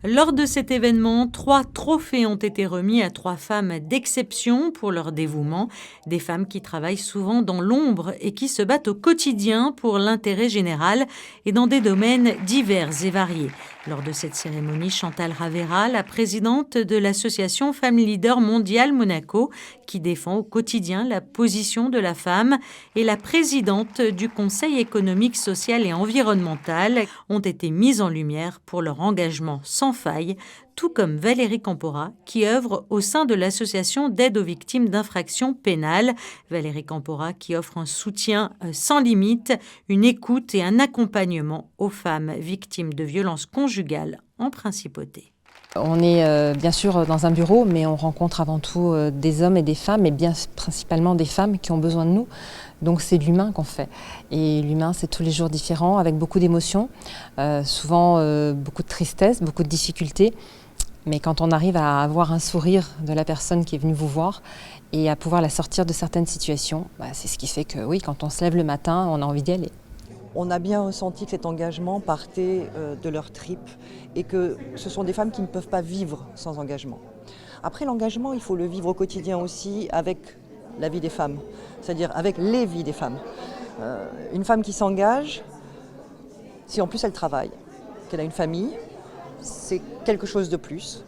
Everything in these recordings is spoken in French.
Lors de cet événement, 3 trophées ont été remis à 3 femmes d'exception pour leur dévouement. Des femmes qui travaillent souvent dans l'ombre et qui se battent au quotidien pour l'intérêt général et dans des domaines divers et variés. Lors de cette cérémonie, Chantal Ravera, la présidente de l'association Femmes Leaders Mondiale Monaco, qui défend au quotidien la position de la femme, et la présidente du Conseil économique, social et environnemental ont été mises en lumière pour leur engagement sans faille, tout comme Valérie Campora, qui œuvre au sein de l'association d'aide aux victimes d'infractions pénales. Valérie Campora qui offre un soutien sans limite, une écoute et un accompagnement aux femmes victimes de violences conjugales en principauté. On est bien sûr dans un bureau, mais on rencontre avant tout des hommes et des femmes, et bien principalement des femmes qui ont besoin de nous. Donc c'est l'humain qu'on fait. Et l'humain, c'est tous les jours différent, avec beaucoup d'émotions, souvent beaucoup de tristesse, beaucoup de difficultés. Mais quand on arrive à avoir un sourire de la personne qui est venue vous voir et à pouvoir la sortir de certaines situations, c'est ce qui fait que oui, quand on se lève le matin, on a envie d'y aller. On a bien ressenti que cet engagement partait de leurs tripes et que ce sont des femmes qui ne peuvent pas vivre sans engagement. Après l'engagement, il faut le vivre au quotidien aussi avec la vie des femmes, c'est-à-dire avec les vies des femmes. Une femme qui s'engage, si en plus elle travaille, qu'elle a une famille, c'est quelque chose de plus.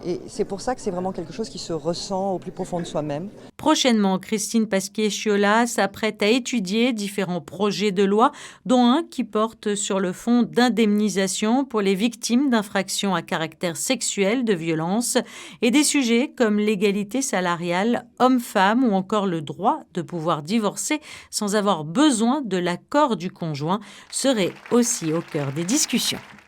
Et c'est pour ça que c'est vraiment quelque chose qui se ressent au plus profond de soi-même. Prochainement, Christine Pasquier-Chiola s'apprête à étudier différents projets de loi, dont un qui porte sur le fonds d'indemnisation pour les victimes d'infractions à caractère sexuel, de violence, et des sujets comme l'égalité salariale homme-femme ou encore le droit de pouvoir divorcer sans avoir besoin de l'accord du conjoint seraient aussi au cœur des discussions.